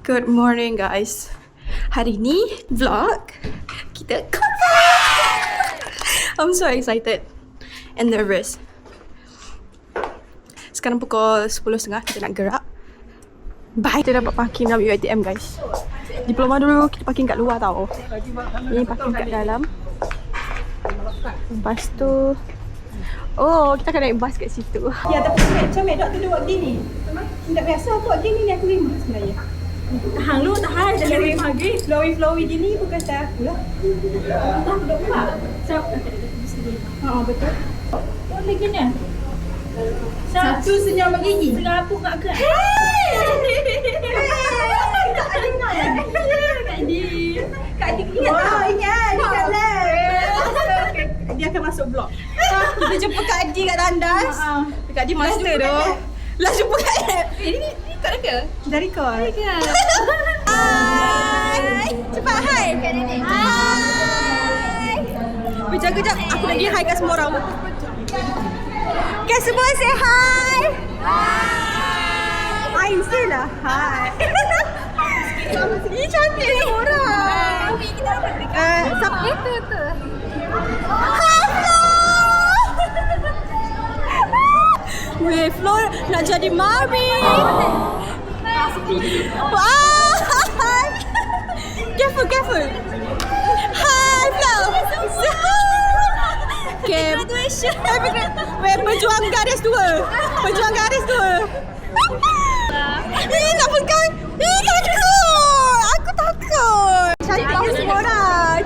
Good morning guys. Hari ni vlog kita I'm so excited and nervous. Sekarang pukul 10.30 kita nak gerak. Bye. Kita dapat parking dalam UiTM guys. Diploma dulu kita parking kat luar tau. Ini parking kat dalam. Lepas tu kita akan naik bas kat situ. Ya tapi macam dok tu buat gini. Tak biasa aku buat gini ni aku rimah sebenarnya. Tahan lu, tahan. Jangan rimah lagi. Flowy gini bukan saya aku lah. Tak dok buat. Betul. Oh lagi ni. Satu senyum bergigi. Serapuk kat kerat. Kak Adi mana? Kak Adi. Kak Adi ingat tak? Oh ingat. Ingat lah. Dia akan masuk vlog. Kita jumpa Kak Adi kat tandas. Kak Adi master tu. Lah jumpa Kak Adi. Ini kat ke? Dari call. Hai. Cepat hai. Hai. Berjaga jap. Aku nak pergi hi kat semua orang. Okay, semua say hi. Hi. I'm still lah. Hi. Ini cantik semua orang. Siapa itu tu? Hi Flo. Weh, Flo nak jadi mami. Wah. Careful. Hi Flo. Okay. Weh, berjuang garis dua. Nak pegang. Takut. Aku takut. Cantiknya semua orang.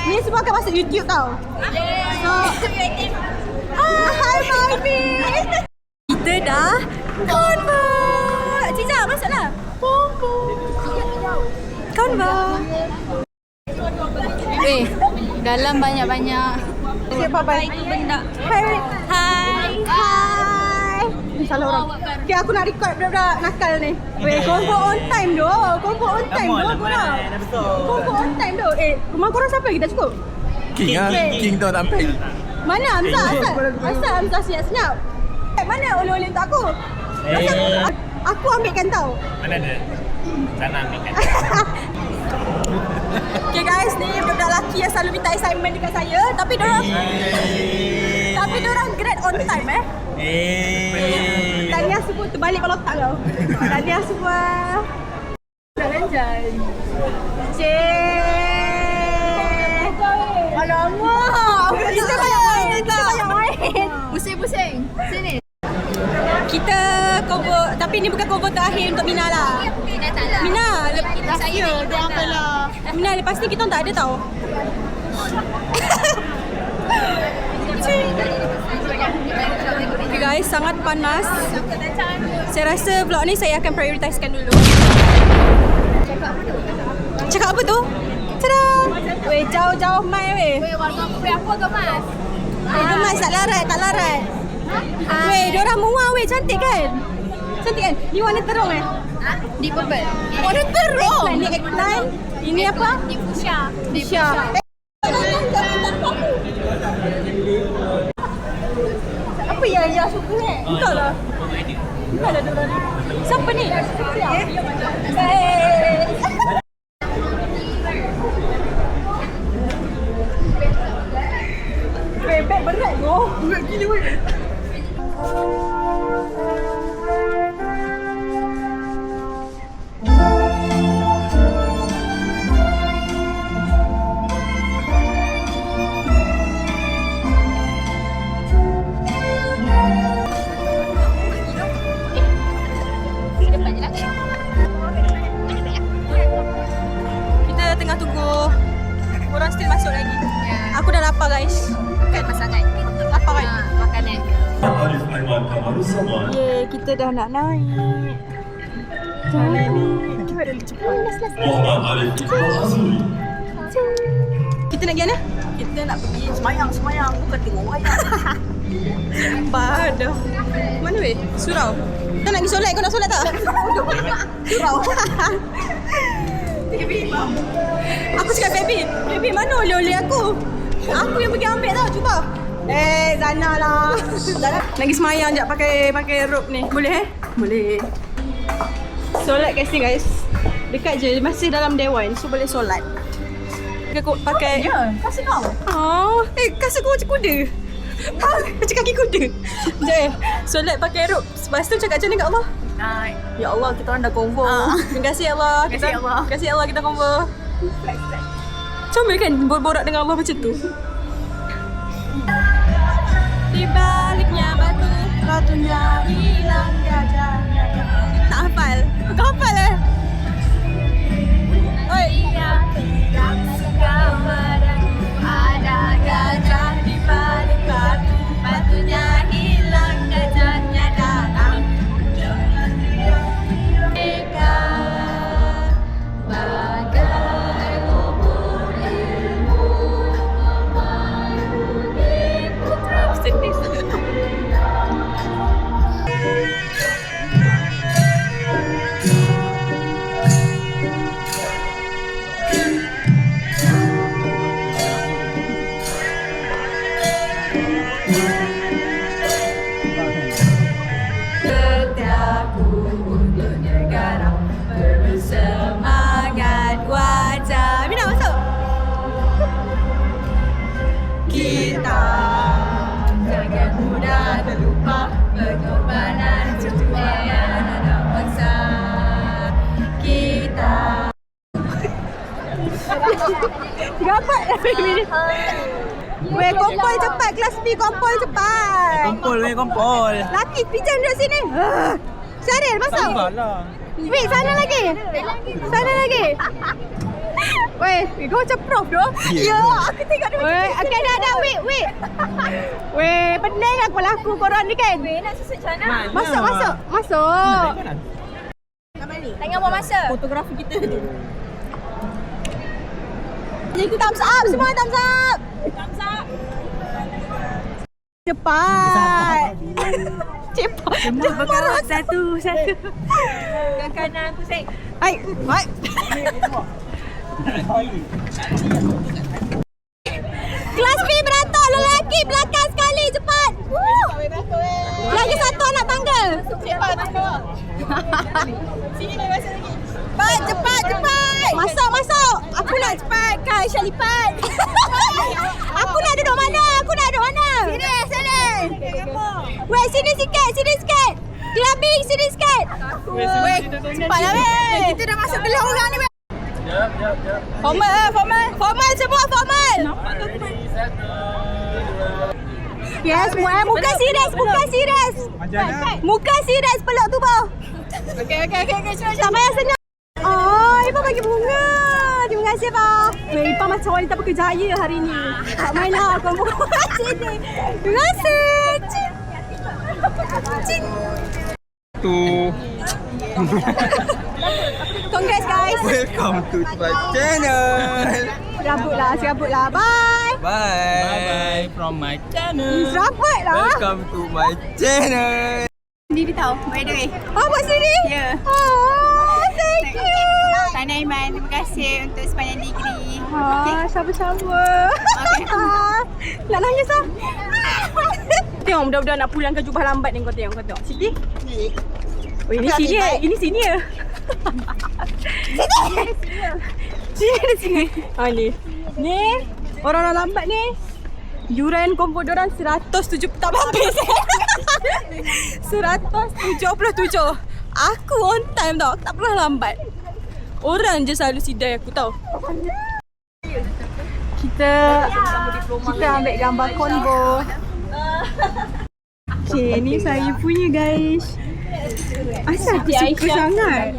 Ni semua akan masuk YouTube tau. So, hi Mami. Kita dah convert. Cica masuklah. Convert. Dalam banyak-banyak. Siapa baik? Benda. Hai. Salah orang. Okay, aku nak record budak-budak nakal ni. Combo on time doh. Korang. Combo on time doh. Rumah korang siapa lagi tak cukup? King tu tak sampai. Mana Hamzah? Asal Hamzah siap-siap. Mana oleh-oleh untuk aku? Aku ambilkan tau. Mana ada? Sana ambilkan. Okay guys, ni budak lelaki yang selalu minta assignment dekat saya. Tapi diorang grade on time Tahniah semua terbalik kalau tak kau. Tahniah semua. Nak lanjut. Alamak. Kita banyak main. Pusing-pusing. Sini. Kita cover, tapi ni bukan cover terakhir untuk Mina lah. Mina, lepas ni Mina, lepas ni kita tak ada tau. Okay guys, sangat panas. Saya rasa vlog ni saya akan prioritaskan dulu. Cakap apa tu? Tada! Weh, jauh-jauh mai weh. Warna apa gemas? Gemas tak larat. Weh, diorang muah weh, cantik kan? Ni warna terung Di purple. Warna terung? Ni eggplant. Ini apa? Di fuchsia. Apa yang suka ni? Entahlah diorang ni. Siapa ni? Bebek berat tu. Berat gila weh. Kita tengah tunggu orang still masuk lagi. Aku dah lapar guys. Bukan pasangan. Lapar kan? Makanan. Yeay, kita dah nak naik. Kali ni kita dah cepat. Kita nak pergi mana? Kita nak pergi semayang, bukan tengok wayang. Pada. Mana weh? Surau. Kita nak pergi solat, kau nak solat tak? Surau. Aku cakap baby mana oleh-oleh aku? Aku yang pergi ambil tau, cuba. Zana lah. Nak pergi semayang sekejap pakai rope ni. Boleh Boleh. Solat kat sini guys. Dekat je, masih dalam dewan. So boleh solat. Pakai Ya, kasih kau. Oh, kasut kau macam kuda. Macam kaki kuda. Jom, solat pakai robe. Lepas tu cakap macam ni kat Allah. Ya Allah, kita orang dah convo. Terima kasih Allah. Terima kasih Allah. Terima kasih Allah kita convo. Comel kan berborak dengan Allah macam tu. Di baliknya batu, batunya hilang gajahnya. Tak hafal. Kau hafal eh? Oi. Ada gajah di balik batu, batunya hilang, gajahnya datang. Mereka bagai lumpur ilmu, memayungi putra. Sedih. Semangat wajah. Mina masuk. Kita jangan mudah terlupa pengorbanan jualan anak bangsa. Kita dapat ni. Weh, kompol cepat. Kelas B kompol cepat. Kompol. Laki pijan duduk sini. Syaril masuk. Sabarlah. Wait, sana lagi. Sana lagi. Weh, kau macam prof tu. Ya, aku tengok dia. Weh, okay, dah. Wait. Weh, pening aku laku korang ni kan. Weh, nak susun macam mana? Masuk. Tengah buat masa. Fotografi kita tu. Jadi thumbs up semua, thumbs up. Cepat. Cepat. Satu. Yang kanan aku sek. Hai. Kelas B beratur lelaki belakang sekali cepat. Lagi satu anak tangga. Cepat. Sini dah masuk lagi. Cepat. Masuk. Aku nak cepat. Kai Aisyah lipat. Aku nak duduk mana? Sini. Weh, sini sikit. Clubbing sini sikit. Weh, cepatlah weh. Kita dah masuk belah orang ni weh. Jap. Formal semua formal. Yes, muka serius. Muka serius peluk tubuh. Okay. Tak payah senyum. Oh, Ipa bagi bunga. Terima kasih, Pak. Weh, Ipa macam wanita berkejaya hari ni. Tak mainlah kau buat sini. Terima kasih. Cing. Tu. Congrats, guys. Welcome to my channel. Serabutlah. Bye. Bye from my channel. Serabutlah. Welcome to my channel. Sendiri tau, by the way. Oh, buat sini? Ya. Oh, thank you. Tahniah Iman, terima kasih untuk sepanjang degree. Sama-sama. Okay. Nak nangis lah. Tengok budak-budak nak pulangkan jubah lambat ni kau tengok. Siti? Oh, ini senior. Sini. Ni. Ni orang lambat ni. Yuran kompor diorang 170 tak habis. 177. Aku on time tau. Aku tak pernah lambat. Orang je selalu sidai aku tau. Kita ambil gambar combo. Okay, ni saya punya guys. Asal aku suka sangat.